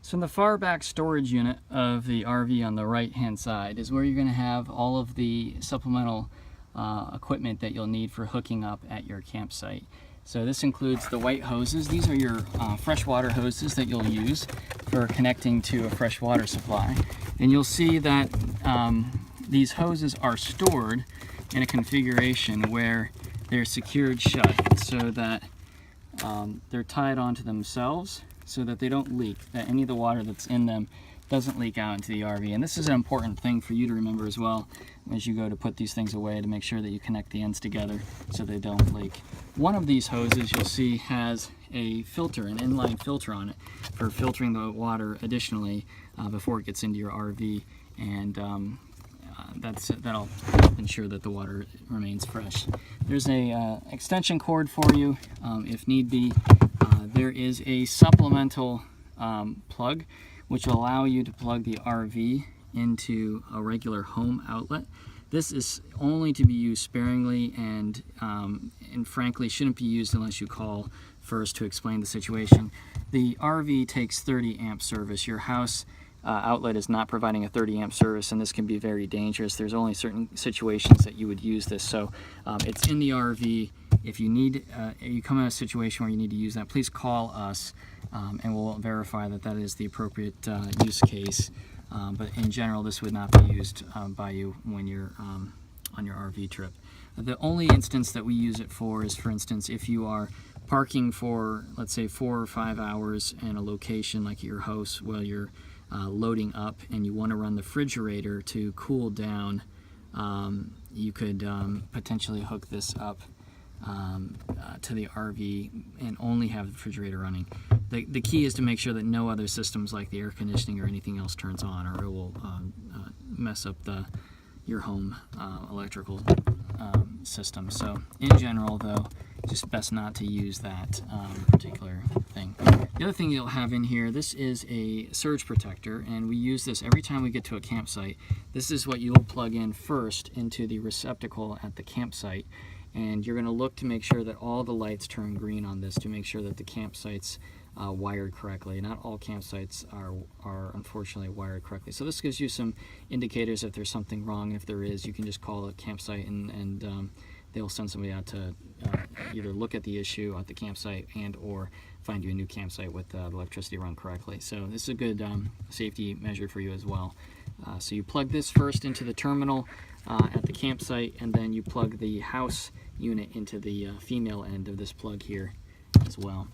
So in the far back storage unit of the RV on the right hand side is where you're going to have all of the supplemental equipment that you'll need for hooking up at your campsite. So this includes the white hoses. These are your freshwater hoses that you'll use for connecting to a fresh water supply. And you'll see that these hoses are stored in a configuration where they're secured shut so that they're tied onto themselves so that they don't leak, that any of the water that's in them doesn't leak out into the RV. And this is an important thing for you to remember as well as you go to put these things away, to make sure that you connect the ends together so they don't leak. One of these hoses you'll see has a filter, an inline filter on it for filtering the water additionally before it gets into your RV, and that'll ensure that the water remains fresh. There's a extension cord for you if need be. There is a supplemental plug which will allow you to plug the RV into a regular home outlet. This is only to be used sparingly and frankly shouldn't be used unless you call first to explain the situation. The RV takes 30 amp service. Your house outlet is not providing a 30 amp service, and this can be very dangerous. There's only certain situations that you would use this. So it's in the RV. If you need, you come in a situation where you need to use that, please call us and we'll verify that that is the appropriate use case. But in general, this would not be used by you when you're on your RV trip. The only instance that we use it for is, for instance, if you are parking for, let's say, 4 or 5 hours in a location like at your house while you're loading up and you want to run the refrigerator to cool down, you could potentially hook this up to the RV and only have the refrigerator running. The key is to make sure that no other systems like the air conditioning or anything else turns on, or it will mess up your home electrical system. So in general though, just best not to use that particular thing. The other thing you'll have in here, this is a surge protector, and we use this every time we get to a campsite. This is what you'll plug in first into the receptacle at the campsite, and you're going to look to make sure that all the lights turn green on this to make sure that the campsite's wired correctly. Not all campsites are unfortunately wired correctly. So this gives you some indicators if there's something wrong. If there is, you can just call the campsite and they'll send somebody out to either look at the issue at the campsite and or find you a new campsite with the electricity run correctly. So this is a good safety measure for you as well. So you plug this first into the terminal at the campsite, and then you plug the house unit into the female end of this plug here as well.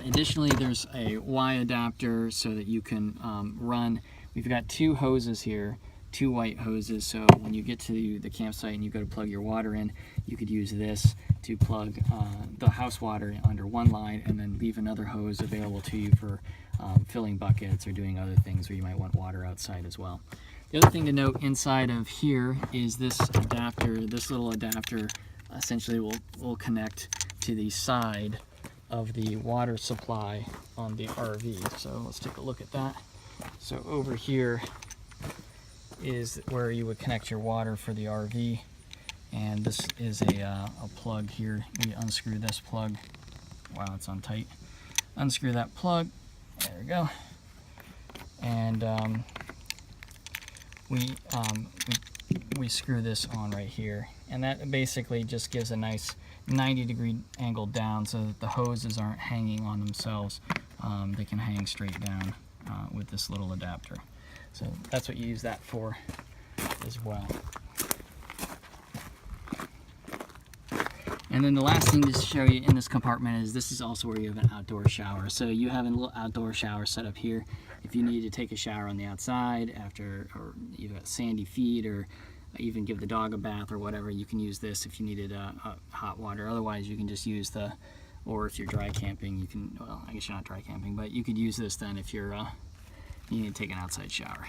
Additionally, there's a Y adapter so that you can run. We've got 2 hoses here, 2 white hoses, so when you get to the campsite and you go to plug your water in, you could use this to plug the house water under one line and then leave another hose available to you for filling buckets or doing other things where you might want water outside as well. The other thing to note inside of here is this adapter. This little adapter essentially will connect to the side of the water supply on the RV. So let's take a look at that. So over here is where you would connect your water for the RV, and this is a plug here. We unscrew this plug. Wow, it's on tight. Unscrew that plug. There we go. And we screw this on right here, and that basically just gives a nice 90-degree angle down so that the hoses aren't hanging on themselves. They can hang straight down with this little adapter. So that's what you use that for as well. And then the last thing to show you in this compartment is this is also where you have an outdoor shower. So you have a little outdoor shower set up here. If you need to take a shower on the outside after, or you've got sandy feet, or even give the dog a bath or whatever, you can use this if you needed hot water. Otherwise, you can just use or if you're dry camping, you can, well, I guess you're not dry camping, but you could use this then if you're, you need to take an outside shower.